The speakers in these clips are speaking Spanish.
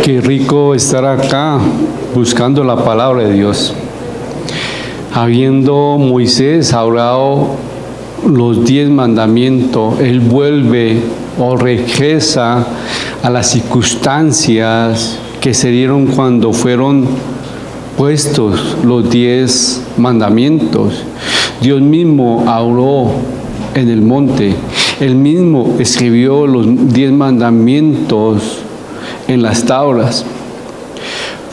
Qué rico estar acá buscando la palabra de Dios. Habiendo Moisés hablado los 10 mandamientos, él vuelve o regresa a las circunstancias que se dieron cuando fueron puestos los 10 mandamientos. Dios mismo habló en el monte, él mismo escribió los 10 mandamientos en las tablas.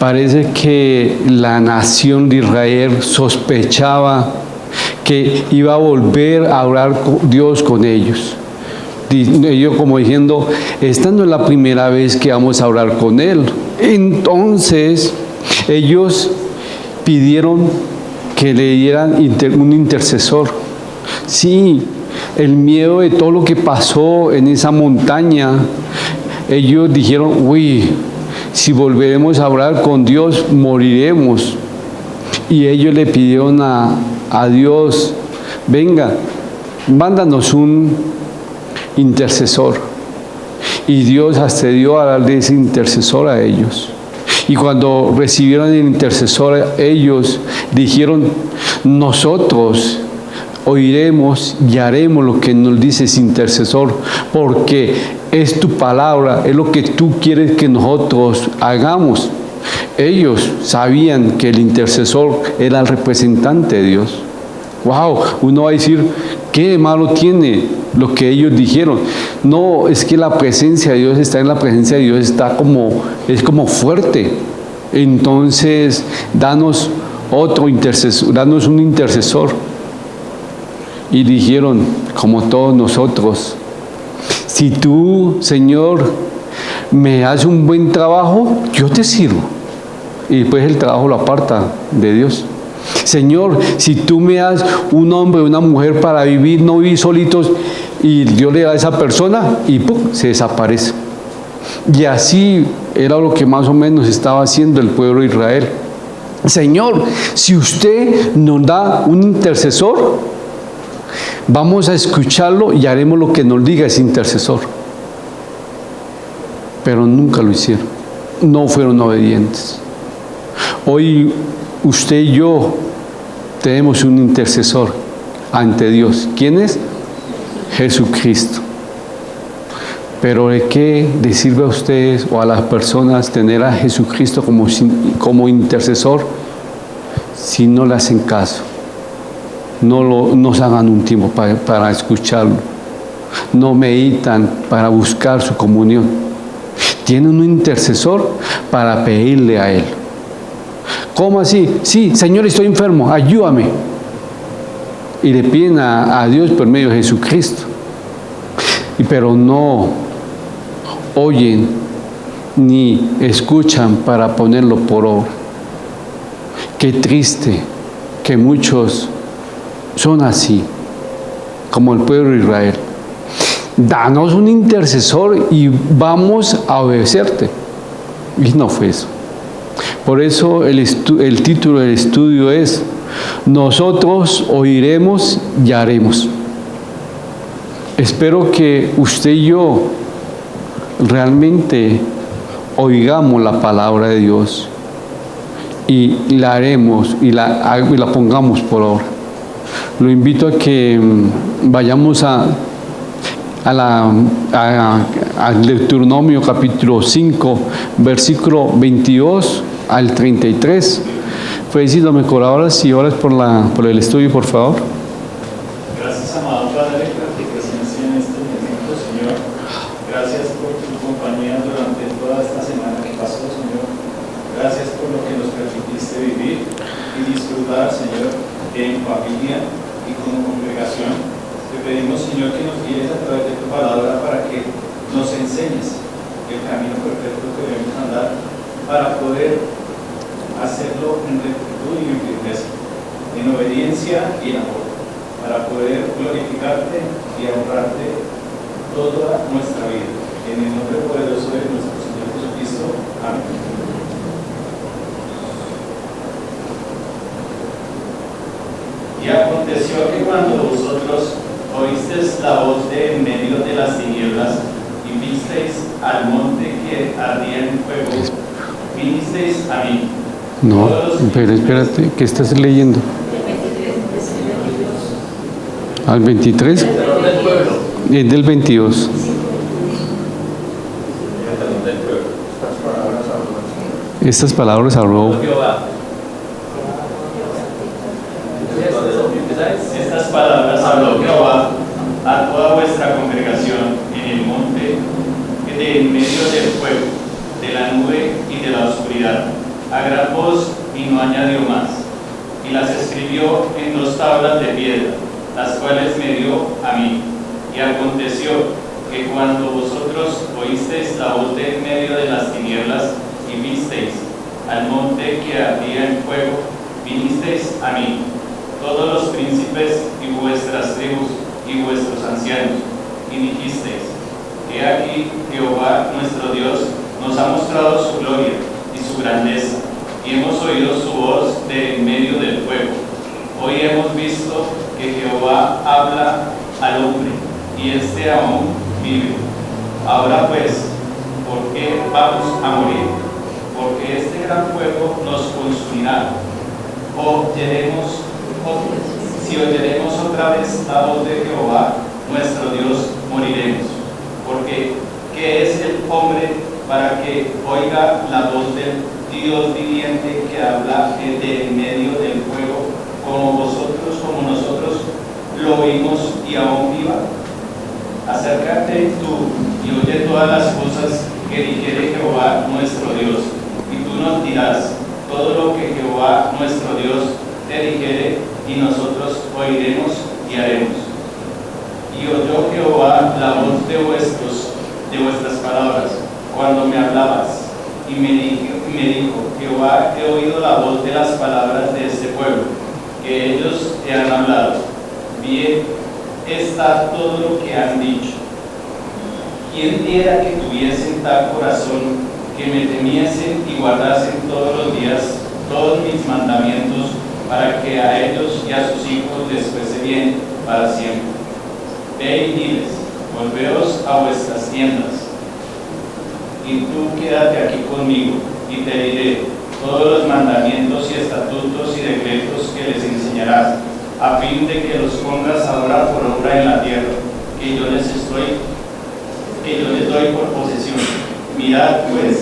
Parece que la nación de Israel sospechaba que iba a volver a hablar Dios con ellos. Ellos como diciendo, esta no es la primera vez que vamos a hablar con Él. Entonces, ellos pidieron que le dieran un intercesor. Sí, el miedo de todo lo que pasó en esa montaña, ellos dijeron, uy, si volveremos a hablar con Dios, moriremos. Y ellos le pidieron a Dios, venga, mándanos un intercesor. Y Dios accedió a darle ese intercesor a ellos. Y cuando recibieron el intercesor, ellos dijeron, nosotros oiremos y haremos lo que nos dice ese intercesor, porque es tu palabra, es lo que tú quieres que nosotros hagamos. Ellos sabían que el intercesor era el representante de Dios. Wow, uno va a decir, ¿qué de malo tiene lo que ellos dijeron? No, es que la presencia de Dios está en la presencia de Dios, es como fuerte. Entonces, danos otro intercesor, danos un intercesor. Y dijeron, como todos nosotros, si tú, Señor, me haces un buen trabajo, yo te sirvo. Y después el trabajo lo aparta de Dios. Señor, si tú me das un hombre o una mujer para vivir, no vivir solitos, y Dios le da a esa persona y ¡pum!, se desaparece. Y así era lo que más o menos estaba haciendo el pueblo de Israel. Señor, si usted nos da un intercesor, vamos a escucharlo y haremos lo que nos diga ese intercesor. Pero nunca lo hicieron, no fueron obedientes. Hoy usted y yo tenemos un intercesor ante Dios. ¿Quién es? Jesucristo. Pero ¿de qué les sirve a ustedes o a las personas tener a Jesucristo como intercesor si no le hacen caso? No se hagan un tiempo para escucharlo, no meditan para buscar su comunión. Tienen un intercesor para pedirle a Él. ¿Cómo así? Sí, Señor, estoy enfermo, ayúdame. Y le piden a Dios por medio de Jesucristo. Pero no oyen ni escuchan para ponerlo por obra. Qué triste que muchos son así, como el pueblo de Israel. Danos un intercesor y vamos a obedecerte. Y no fue eso. Por eso el título del estudio es Nosotros oiremos y haremos. Espero que usted y yo realmente oigamos la palabra de Dios y la haremos y la pongamos por obra. Lo invito a que vayamos al Deuteronomio capítulo 5, versículo 22 al 33. Felicítame colaboras y oras por el estudio, por favor. Gracias, amado Padre, por tu presencia en este momento, Señor. Gracias por tu compañía durante toda esta semana que pasó, Señor. Gracias por lo que nos permitiste vivir y disfrutar, Señor, en familia y como congregación. Te pedimos, Señor, que nos guíes a través de tu palabra para que nos enseñes el camino perfecto que debemos andar para poder hacerlo en rectitud y en firmeza, en obediencia y en amor, para poder glorificarte y honrarte toda nuestra vida. En el nombre poderoso de nuestro Señor Jesucristo. Amén. Y aconteció que cuando vosotros oísteis la voz de en medio de las tinieblas y visteis al monte que que ardía en fuego, vinisteis a mí. No, pero espérate, ¿qué estás leyendo? ¿Al 23? Es del 22. Estas palabras habló. Estas palabras habló Jehová a toda vuestra congregación en el monte, de en medio del fuego, de la nube y de la oscuridad, a gran voz, y no añadió más. Y las escribió en 2 tablas de piedra, las cuales me dio a mí. Y aconteció que cuando vosotros oísteis la voz de en medio de las tinieblas y visteis al monte que ardía en fuego, vinisteis a mí, todos los príncipes y vuestras tribus y vuestros ancianos, y dijisteis: He aquí Jehová nuestro Dios nos ha mostrado su gloria y su grandeza, y hemos oído su voz de en medio del fuego. Hoy hemos visto que Jehová habla al hombre, y éste aún vive. Ahora pues, ¿por qué vamos a morir? Porque este gran fuego nos consumirá. Si oyeremos otra vez la voz de Jehová, nuestro Dios, moriremos. Porque, ¿qué es el hombre para que oiga la voz del Dios viviente que habla de en medio del fuego, como nosotros lo oímos y aún viva? Acércate tú y oye todas las cosas que dijere Jehová nuestro Dios, y tú nos dirás todo lo que Jehová nuestro Dios te dijere, y nosotros oiremos y haremos. Y oyó Jehová la voz de vuestras palabras, cuando me hablabas, y me dijo: Jehová, he oído la voz de las palabras de este pueblo, que ellos te han hablado. Bien está todo lo que han dicho. ¿Quién diera que tuviesen tal corazón, que me temiesen y guardasen todos los días todos mis mandamientos, para que a ellos y a sus hijos les fuese bien para siempre? Ve y diles: volveos a vuestras tiendas, y tú quédate aquí conmigo, y te diré todos los mandamientos y estatutos y decretos que les enseñarás, a fin de que los pongas ahora por obra en la tierra, que yo les doy por posesión. Mirad pues,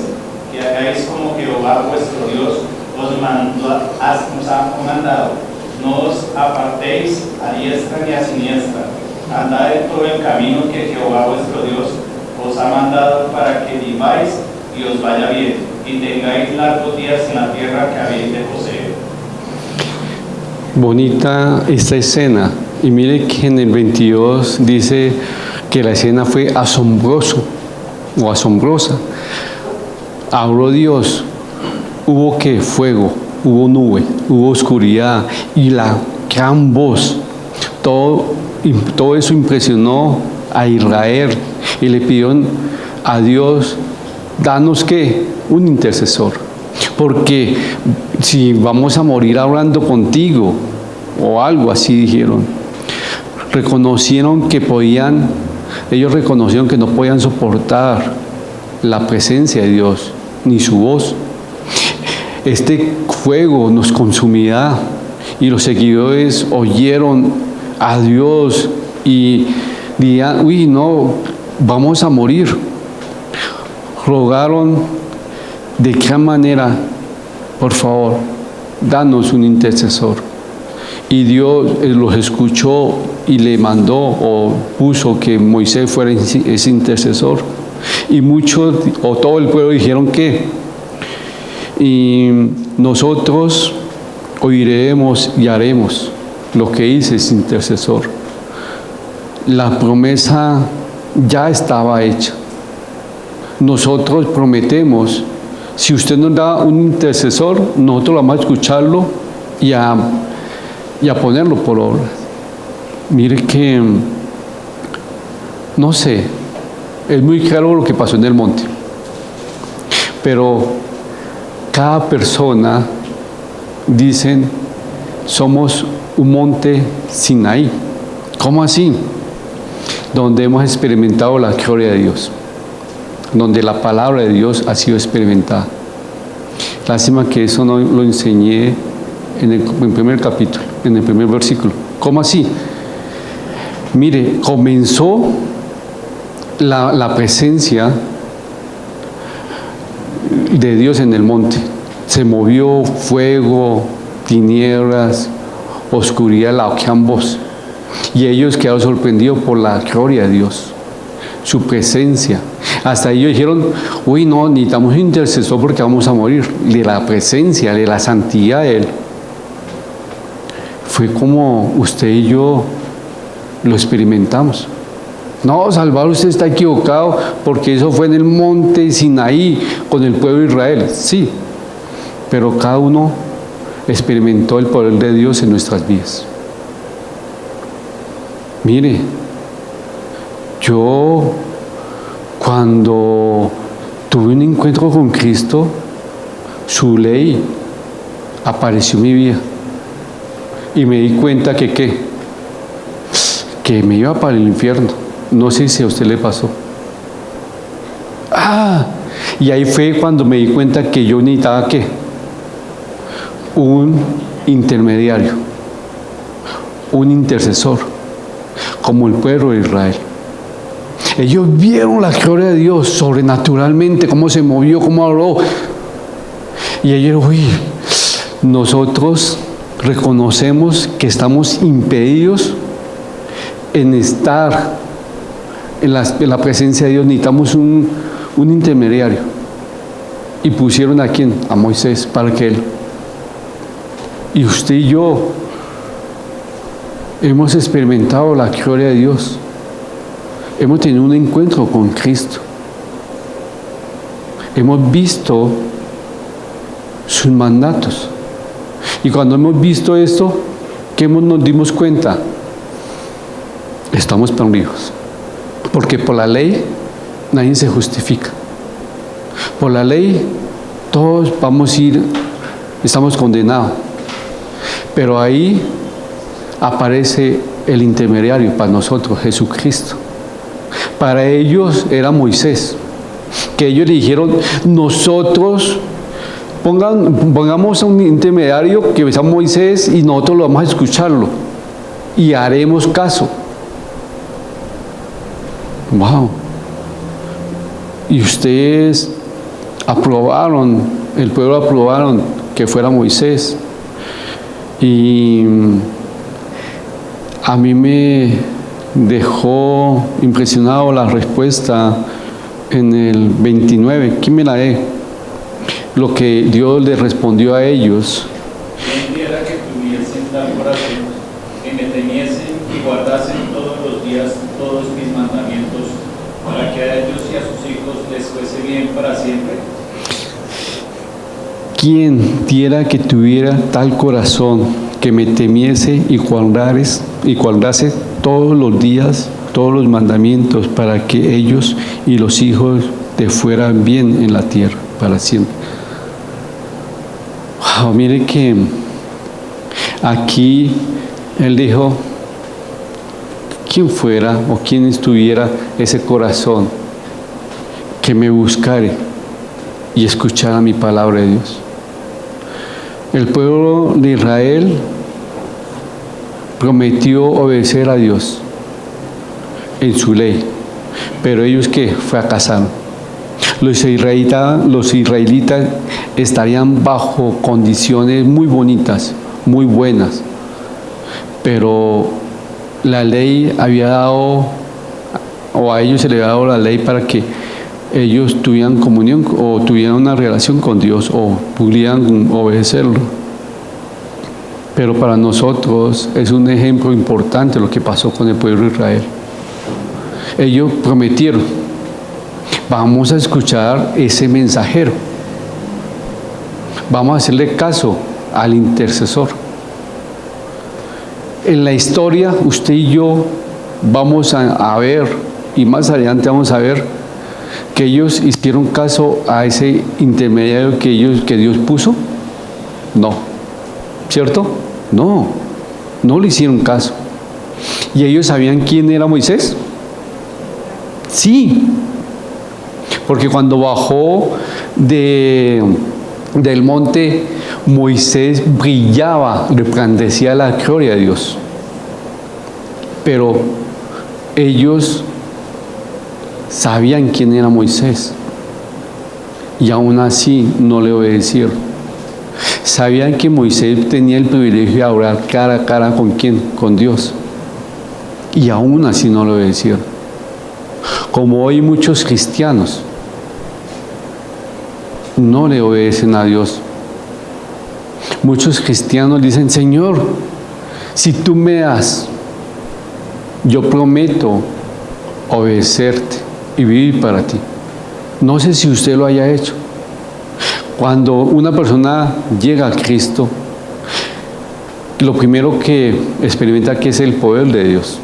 que hagáis como Jehová vuestro Dios os ha mandado. No os apartéis a diestra ni a siniestra. Andad en todo el camino que Jehová vuestro Dios os ha mandado, para que viváis y os vaya bien, y tengáis largos días en la tierra que habéis de poseer. Bonita esta escena. Y mire que en el 22 dice que la escena fue asombrosa. Habló Dios, hubo que fuego, hubo nube, hubo oscuridad y la gran voz. Todo eso impresionó a Israel y le pidieron a Dios: danos ¿qué? Un intercesor. Porque si vamos a morir hablando contigo, o algo así dijeron. Ellos reconocieron que no podían soportar la presencia de Dios, ni su voz. Este fuego nos consumirá, y los seguidores oyeron a Dios y dirían: uy, no, vamos a morir. Rogaron: ¿de qué manera? Por favor, danos un intercesor. Y Dios los escuchó y le mandó, o puso que Moisés fuera ese intercesor. Y muchos, o todo el pueblo, dijeron que y nosotros oiremos y haremos lo que dice ese intercesor. La promesa ya estaba hecha. Nosotros prometemos: si usted nos da un intercesor, nosotros vamos a escucharlo y a ponerlo por obra. Mire que, no sé, es muy claro lo que pasó en el monte, pero cada persona, dicen, somos un monte Sinaí. ¿Cómo así? Donde hemos experimentado la gloria de Dios, donde la palabra de Dios ha sido experimentada. Lástima que eso no lo enseñé en el primer capítulo, en el primer versículo. ¿Cómo así? Mire, comenzó la presencia de Dios en el monte. Se movió fuego, tinieblas, oscuridad, la ambos. Y ellos quedaron sorprendidos por la gloria de Dios, su presencia. Hasta ellos dijeron, uy, no, necesitamos un intercesor porque vamos a morir. De la presencia, de la santidad de Él. Fue como usted y yo lo experimentamos. No, Salvador, usted está equivocado porque eso fue en el monte Sinaí con el pueblo de Israel. Sí, pero cada uno experimentó el poder de Dios en nuestras vidas. Mire, yo cuando tuve un encuentro con Cristo, su ley apareció en mi vida y me di cuenta que me iba para el infierno. No sé si a usted le pasó. Y ahí fue cuando me di cuenta que yo necesitaba un intermediario, un intercesor, como el pueblo de Israel. Ellos vieron la gloria de Dios sobrenaturalmente, cómo se movió, cómo habló. Y ellos, nosotros reconocemos que estamos impedidos en estar en la presencia de Dios. Necesitamos un intermediario. Y pusieron ¿a quién? A Moisés, para que él. Y usted y yo hemos experimentado la gloria de Dios. Hemos tenido un encuentro con Cristo. Hemos visto sus mandatos. Y cuando hemos visto esto, ¿qué nos dimos cuenta? Estamos perdidos. Porque por la ley nadie se justifica. Por la ley todos vamos a ir, estamos condenados. Pero ahí aparece el intermediario para nosotros, Jesucristo. Para ellos era Moisés, que ellos le dijeron, nosotros pongamos a un intermediario que sea Moisés y nosotros lo vamos a escucharlo y haremos caso. Wow. Y ustedes aprobaron, el pueblo aprobaron que fuera Moisés. Y a mí me dejó impresionado la respuesta en el 29. ¿Quién me la dé? Lo que Dios le respondió a ellos. ¿Quién quiera que tuviesen tal corazón, que me temiesen y guardasen todos los días todos mis mandamientos, para que a ellos y a sus hijos les fuese bien para siempre? ¿Quién diera que tuviera tal corazón, que me temiese y guardase todos los días, todos los mandamientos, para que ellos y los hijos te fueran bien en la tierra para siempre? Wow, mire que aquí Él dijo, ¿quién fuera o quién estuviera ese corazón que me buscare y escuchara mi palabra de Dios? El pueblo de Israel prometió obedecer a Dios en su ley, pero ellos ¿qué? Fracasaron. Los israelitas estarían bajo condiciones muy bonitas, muy buenas, pero la ley había dado, o a ellos se les había dado la ley para que ellos tuvieran comunión o tuvieran una relación con Dios o pudieran obedecerlo. Pero para nosotros es un ejemplo importante lo que pasó con el pueblo de Israel. Ellos prometieron, vamos a escuchar ese mensajero, vamos a hacerle caso al intercesor. En la historia usted y yo vamos a ver, y más adelante vamos a ver, que ellos hicieron caso a ese intermediario que Dios puso. No, ¿cierto? No le hicieron caso. ¿Y ellos sabían quién era Moisés? Sí, Porque cuando bajó del monte, Moisés brillaba, resplandecía la gloria de Dios. Pero ellos sabían quién era Moisés y aún así no le obedecieron. Sabían que Moisés tenía el privilegio de hablar cara a cara ¿con quién? Con Dios. Y aún así no le obedecieron. Como hoy muchos cristianos no le obedecen a Dios. Muchos cristianos dicen: Señor, si tú me das, yo prometo obedecerte y vivir para ti. No sé si usted lo haya hecho. Cuando una persona llega a Cristo, lo primero que experimenta que es el poder de Dios,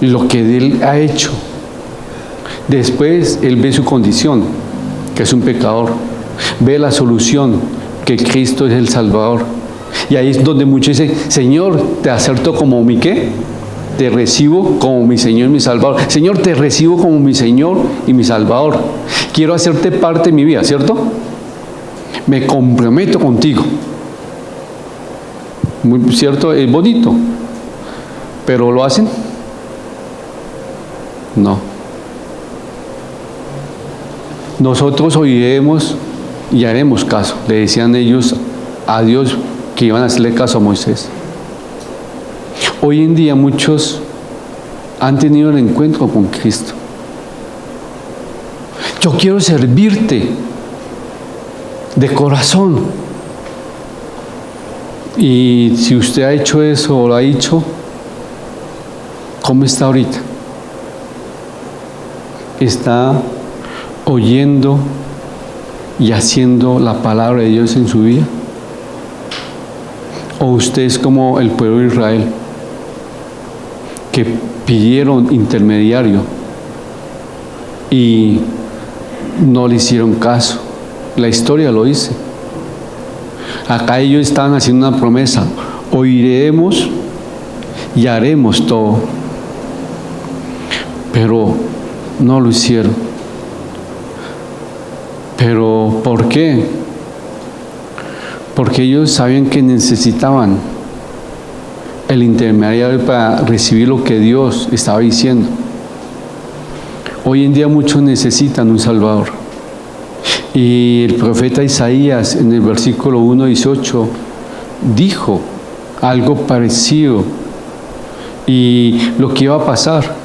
lo que Él ha hecho. Después Él ve su condición, que es un pecador, ve la solución, que Cristo es el Salvador. Y ahí es donde muchos dicen: Señor, te acepto como mi ¿qué? Te recibo como mi Señor y mi Salvador. Señor, te recibo como mi Señor y mi Salvador. Quiero hacerte parte de mi vida, ¿cierto? Me comprometo contigo. Muy cierto, es bonito. ¿Pero lo hacen? No. Nosotros oiremos y haremos caso. Le decían ellos a Dios que iban a hacerle caso a Moisés. Hoy en día muchos han tenido el encuentro con Cristo. Yo quiero servirte de corazón. Y si usted ha hecho eso o lo ha dicho, ¿cómo está ahorita? ¿Está oyendo y haciendo la palabra de Dios en su vida? ¿O usted es como el pueblo de Israel, que pidieron intermediario y no le hicieron caso? La historia lo dice. Acá ellos estaban haciendo una promesa: oiremos y haremos todo, pero no lo hicieron. ¿Pero por qué? Porque ellos sabían que necesitaban el intermediario para recibir lo que Dios estaba diciendo. Hoy en día muchos necesitan un Salvador. Y el profeta Isaías en el versículo 1:18 dijo algo parecido y lo que iba a pasar.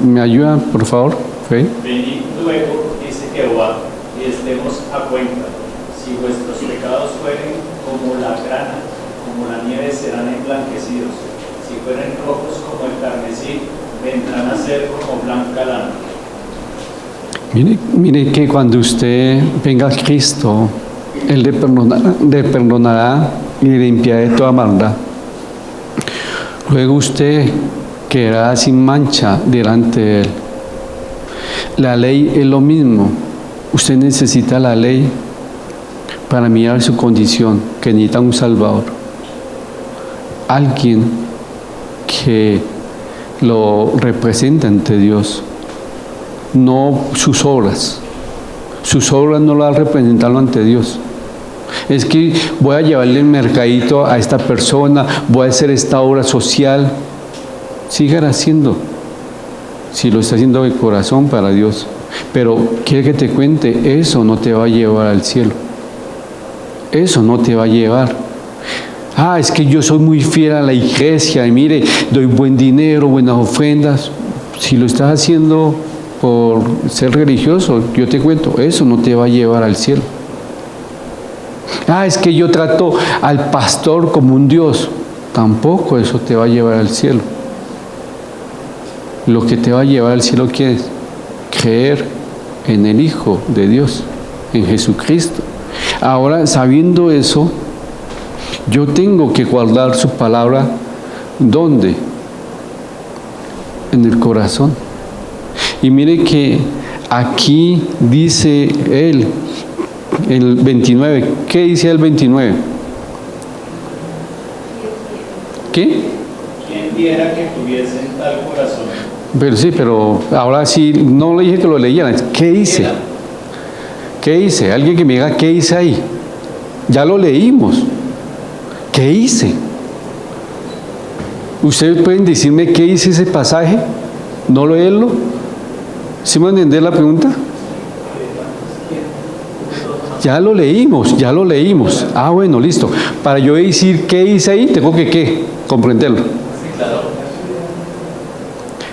¿Me ayudan, por favor? ¿Sí? Venid luego, dice Jehová, y estemos a cuenta. Si vuestros pecados fueren como la grana, como la nieve, serán emblanquecidos. Si fueren rojos como el carmesí, vendrán a ser como blanca lana. Mire que cuando usted venga a Cristo, Él le perdonará y le limpiará de toda maldad. Luego usted quedará sin mancha delante de Él. La ley es lo mismo. Usted necesita la ley para mirar su condición, que necesita un Salvador. Alguien que lo represente ante Dios. No sus obras. Sus obras no las representan ante Dios. Es que voy a llevarle el mercadito a esta persona, voy a hacer esta obra social. Sígala haciendo, si lo está haciendo de corazón para Dios. Pero quiere que te cuente, eso no te va a llevar al cielo. Eso no te va a llevar. Es que yo soy muy fiel a la iglesia y mire, doy buen dinero, buenas ofrendas. Si lo estás haciendo por ser religioso, yo te cuento, eso no te va a llevar al cielo. Es que yo trato al pastor como un Dios. Tampoco eso te va a llevar al cielo. Lo que te va a llevar al cielo, ¿qué es? Creer en el Hijo de Dios, en Jesucristo. Ahora, sabiendo eso, yo tengo que guardar su palabra, ¿dónde? En el corazón. Y mire que aquí dice él, el 29, ¿qué dice el 29? ¿Qué? ¿Quién viera que tuviesen tal corazón? Pero sí, pero ahora sí, no le dije que lo leyeran. ¿Qué hice? ¿Qué hice? Alguien que me diga qué hice ahí. Ya lo leímos. ¿Qué hice? ¿Ustedes pueden decirme qué hice ese pasaje? ¿No leerlo? ¿Sí me entendés la pregunta? Ya lo leímos, ya lo leímos. Ah, bueno, listo. Para yo decir qué hice ahí, tengo que ¿qué? Comprenderlo.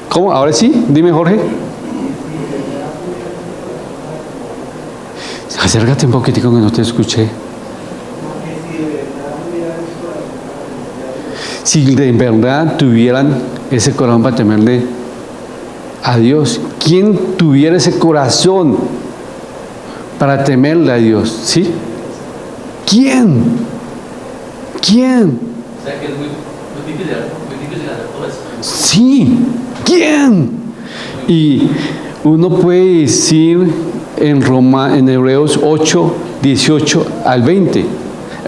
¿Cómo? Ahora sí, dime, Jorge. Acércate un poquitico que no te escuché. Si de verdad tuvieran ese corazón para temerle a Dios, ¿quién tuviera ese corazón para temerle a Dios? ¿Sí? ¿Quién? ¿Quién? O sea que es muy difícil hacer todo eso. Sí, ¿quién? Y uno puede decir en Hebreos 8, 18 al 20,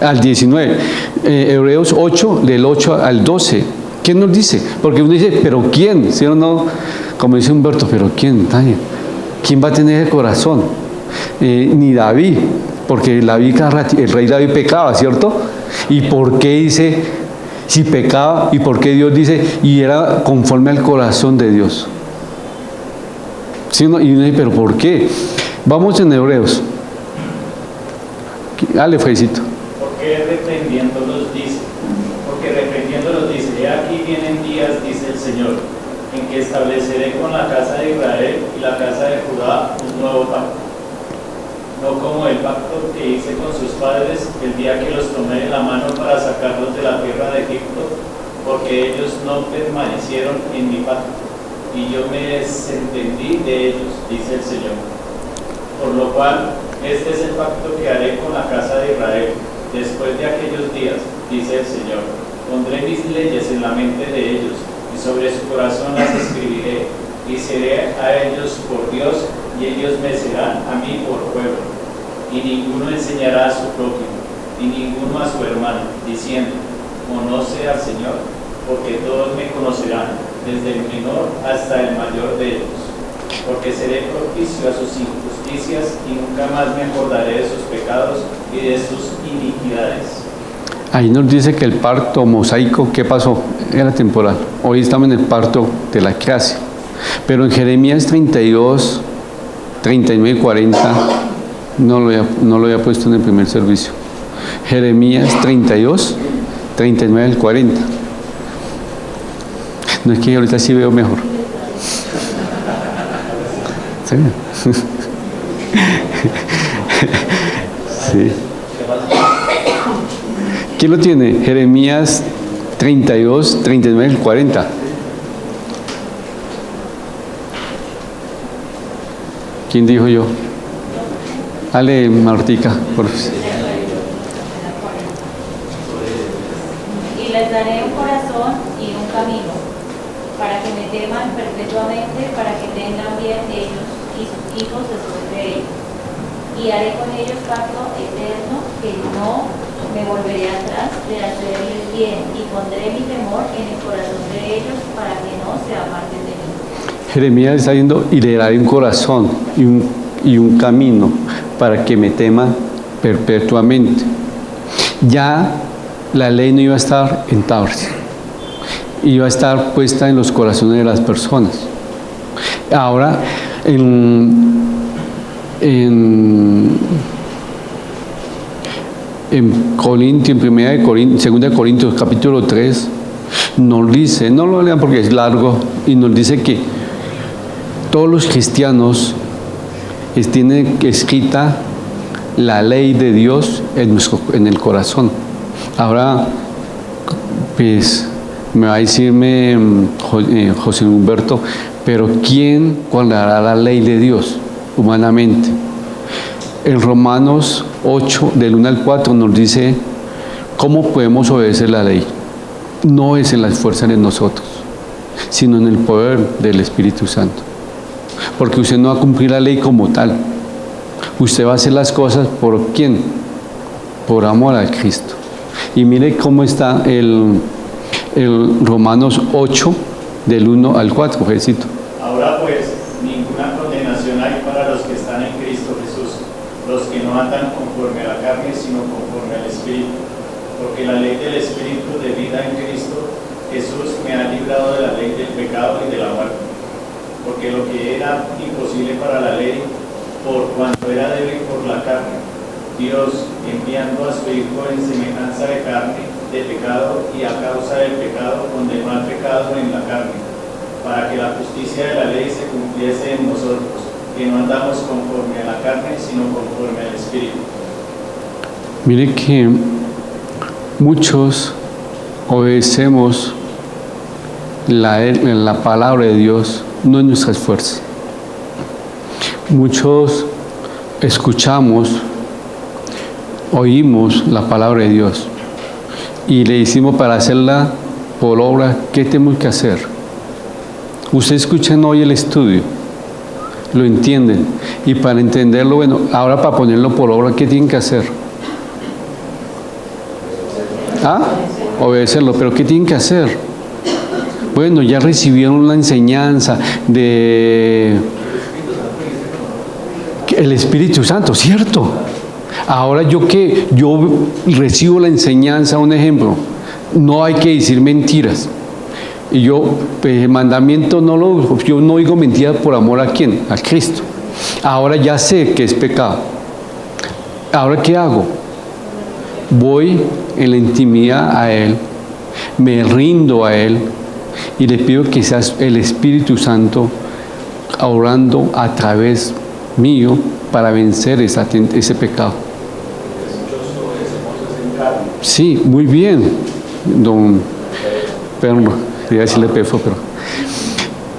al 19, Hebreos 8, del 8 al 12. ¿Quién nos dice? Porque uno dice, ¿pero quién? ¿Sí o no? Como dice Humberto, ¿pero quién, Daniel? ¿Quién va a tener el corazón? Ni David, porque el rey David pecaba, ¿cierto? ¿Y por qué dice, si pecaba, y por qué Dios dice, y era conforme al corazón de Dios? ¿Sí, no? Y uno dice, ¿pero por qué? Vamos en Hebreos. Dale, Felicito. Porque reprendiéndolos dice, he aquí vienen días, dice el Señor, en que estableceré con la casa de Israel y la casa de Judá un nuevo pacto. No como el pacto que hice con sus padres el día que los tomé de la mano para sacarlos de la tierra de Egipto, porque ellos no permanecieron en mi pacto, y yo me desentendí de ellos, dice el Señor. Por lo cual, este es el pacto que haré con la casa de Israel, después de aquellos días, dice el Señor. Pondré mis leyes en la mente de ellos, y sobre su corazón las escribiré, y seré a ellos por Dios, y ellos me serán a mí por pueblo. Y ninguno enseñará a su prójimo, y ninguno a su hermano, diciendo, conoce al Señor, porque todos me conocerán, desde el menor hasta el mayor de ellos. Porque seré propicio a sus injusticias, y nunca más me acordaré de sus pecados y de sus iniquidades. Ahí nos dice que el parto mosaico, ¿qué pasó? Era temporal. Hoy estamos en el parto de la clase. Pero en Jeremías 32, 39 y 40, no lo había puesto en el primer servicio. Jeremías 32, 39 y 40. No es que ahorita sí veo mejor. ¿Sí? Sí. ¿Quién lo tiene? Jeremías 32, 39 y 40. ¿Quién dijo yo? Dale, Martica, por favor. Y les daré un corazón y un camino, para que me teman perpetuamente, para que tengan bien ellos y sus hijos después de ellos. Y haré con ellos pacto eterno, que no me volveré atrás de hacerles bien, y pondré mi temor en el corazón de ellos, para que no se aparten de mí. Jeremías está diciendo, y le daré un corazón y un camino para que me teman perpetuamente. Ya la ley no iba a estar en Tarsis, iba a estar puesta en los corazones de las personas. Ahora, en Corintios, en 2 Corintios capítulo 3, nos dice, no lo lean porque es largo, y nos dice que todos los cristianos tienen escrita la ley de Dios en el corazón. Ahora, pues, me va a decirme José Humberto, pero ¿quién guardará la ley de Dios humanamente? En Romanos 8, del 1 al 4, nos dice cómo podemos obedecer la ley. No es en las fuerzas de nosotros, sino en el poder del Espíritu Santo. Porque usted no va a cumplir la ley como tal. Usted va a hacer las cosas ¿por quién? Por amor a Cristo. Y mire cómo está el Romanos 8, del 1 al 4, Jesito. los que no andan conforme a la carne, sino conforme al Espíritu. Porque la ley del Espíritu de vida en Cristo Jesús me ha librado de la ley del pecado y de la muerte. Porque lo que era imposible para la ley, por cuanto era débil por la carne, Dios, enviando a su Hijo en semejanza de carne, de pecado, y a causa del pecado condenó al pecado en la carne, para que la justicia de la ley se cumpliese en nosotros, que no andamos conforme a la carne, sino conforme al Espíritu. Mire que muchos obedecemos la palabra de Dios, no en nuestras fuerzas. Muchos escuchamos, oímos la palabra de Dios y le decimos para hacerla por obra, ¿qué tenemos que hacer? Ustedes escuchan hoy el estudio, lo entienden, y para entenderlo, bueno, ahora para ponerlo por obra, ¿qué tienen que hacer? Obedecerlo, pero ¿qué tienen que hacer? Bueno, ya recibieron la enseñanza de el Espíritu Santo, ¿cierto? Ahora yo recibo la enseñanza, un ejemplo, no hay que decir mentiras. Y yo, el mandamiento yo no digo mentiras por amor a ¿quién? A Cristo. Ahora ya sé que es pecado. Ahora ¿qué hago? Voy en la intimidad a Él, me rindo a Él y le pido que sea el Espíritu Santo orando a través mío para vencer ese pecado. Sí, muy bien, don Perno, quería decirle Pefo,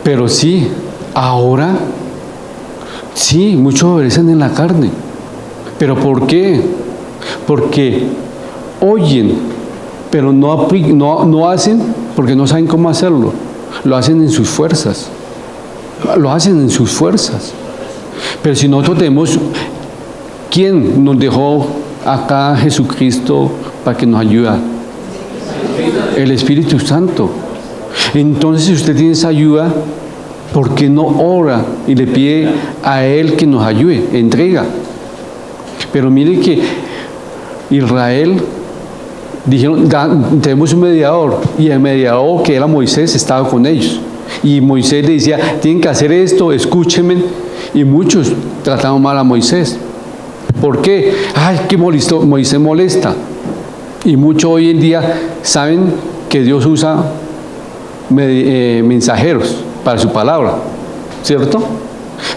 pero sí, ahora, sí, muchos obedecen en la carne. ¿Pero por qué? Porque oyen, pero no hacen porque no saben cómo hacerlo. Lo hacen en sus fuerzas. Lo hacen en sus fuerzas. Pero si nosotros tenemos, ¿quién nos dejó acá Jesucristo para que nos ayude? El Espíritu Santo. Entonces, si usted tiene esa ayuda, ¿por qué no ora y le pide a Él que nos ayude? Entrega. Pero mire que Israel dijeron, tenemos un mediador, y el mediador, que era Moisés, estaba con ellos. Y Moisés le decía, tienen que hacer esto, escúchenme. Y muchos trataron mal a Moisés. ¿Por qué? Ay, que Moisés molesta. Y muchos hoy en día saben que Dios usa mensajeros para su palabra, ¿cierto?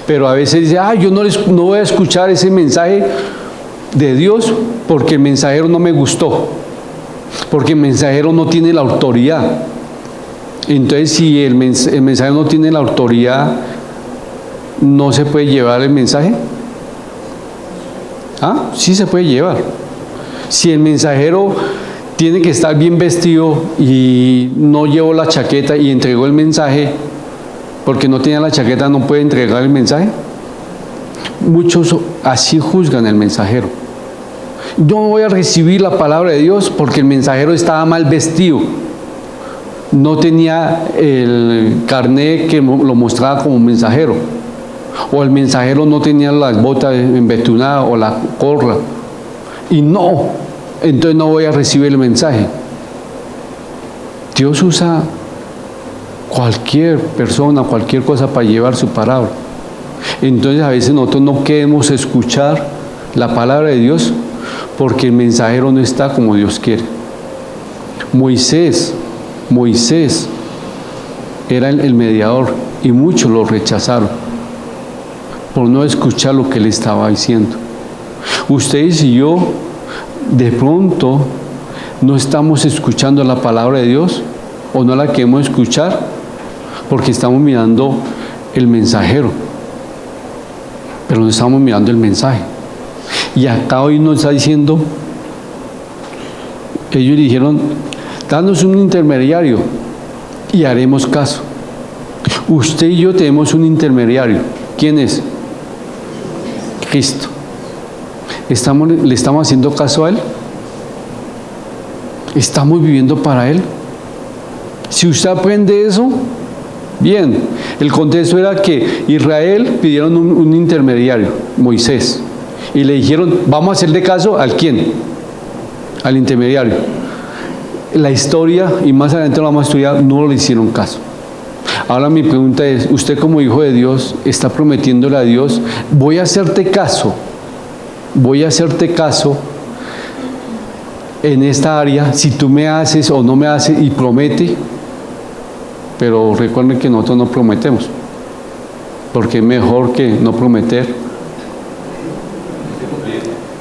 Pero a veces dice, yo no voy a escuchar ese mensaje de Dios porque el mensajero no me gustó, porque el mensajero no tiene la autoridad. Entonces, si el mensajero no tiene la autoridad, ¿no se puede llevar el mensaje? Sí se puede llevar. Si el mensajero tiene que estar bien vestido y no llevó la chaqueta y entregó el mensaje porque no tenía la chaqueta, ¿no puede entregar el mensaje? Muchos así juzgan el mensajero. Yo voy a recibir la palabra de Dios porque el mensajero estaba mal vestido, no tenía el carnet que lo mostraba como mensajero, o el mensajero no tenía las botas embetunadas o la gorra, y entonces no voy a recibir el mensaje. Dios usa cualquier persona, cualquier cosa para llevar su palabra. Entonces a veces nosotros no queremos escuchar la palabra de Dios porque el mensajero no está como Dios quiere. Moisés era el mediador y muchos lo rechazaron por no escuchar lo que él estaba diciendo. Ustedes y yo de pronto no estamos escuchando la palabra de Dios o no la queremos escuchar porque estamos mirando el mensajero, pero no estamos mirando el mensaje. Y acá hoy nos está diciendo, ellos dijeron, danos un intermediario y haremos caso. Usted y yo tenemos un intermediario. ¿Quién es? Cristo. ¿Le estamos haciendo caso a Él? ¿Estamos viviendo para Él? Si usted aprende eso, bien. El contexto era que Israel pidieron un intermediario, Moisés. y le dijeron, vamos a hacerle caso ¿al quién? Al intermediario. La historia, y más adelante lo vamos a estudiar, no le hicieron caso. Ahora mi pregunta es, usted como hijo de Dios está prometiéndole a Dios, voy a hacerte caso en esta área, si tú me haces o no me haces, y promete. Pero recuerden que nosotros no prometemos, porque es mejor que no prometer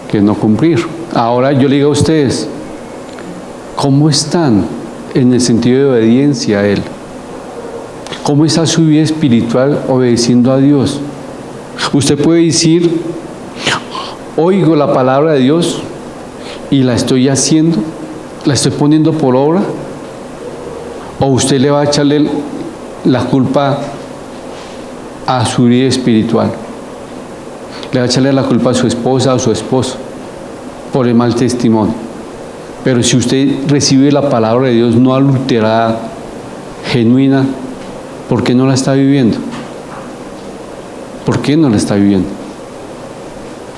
que no cumplir. Ahora yo le digo a ustedes, ¿cómo están en el sentido de obediencia a Él? ¿Cómo está su vida espiritual obedeciendo a Dios? Usted puede decir, oigo la palabra de Dios y la estoy haciendo, la estoy poniendo por obra, o usted le va a echarle la culpa a su vida espiritual, le va a echarle la culpa a su esposa o a su esposo por el mal testimonio. Pero si usted recibe la palabra de Dios no adulterada, genuina, ¿por qué no la está viviendo? ¿Por qué no la está viviendo?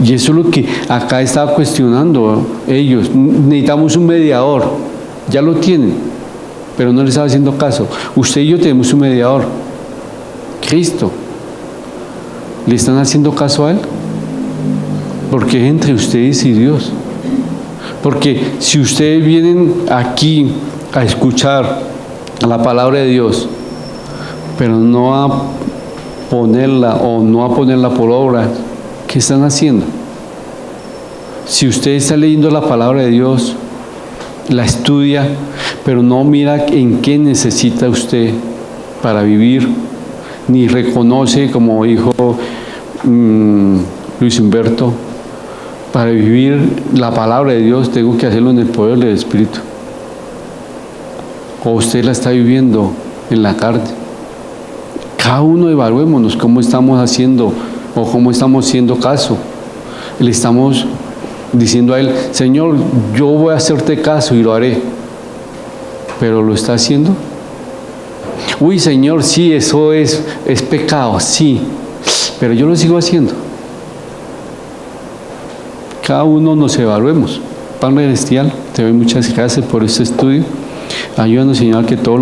Y eso es lo que acá estaba cuestionando ellos. Necesitamos un mediador, ya lo tienen, pero no les estaba haciendo caso. Usted y yo tenemos un mediador, Cristo. ¿Le están haciendo caso a Él? Porque es entre ustedes y Dios. Porque si ustedes vienen aquí a escuchar la palabra de Dios, pero no a ponerla o no a ponerla por obra, ¿qué están haciendo? Si usted está leyendo la palabra de Dios, la estudia, pero no mira en qué necesita usted para vivir, ni reconoce, como dijo Luis Humberto, para vivir la palabra de Dios tengo que hacerlo en el poder del Espíritu. O usted la está viviendo en la carne. Cada uno evaluémonos cómo estamos haciendo o cómo estamos haciendo caso. Le estamos diciendo a Él, Señor, yo voy a hacerte caso y lo haré. ¿Pero lo está haciendo? Uy, Señor, sí, eso es pecado, sí, pero yo lo sigo haciendo. Cada uno nos evaluemos. Padre Celestial, te doy muchas gracias por este estudio. Ayúdanos, Señor, que todo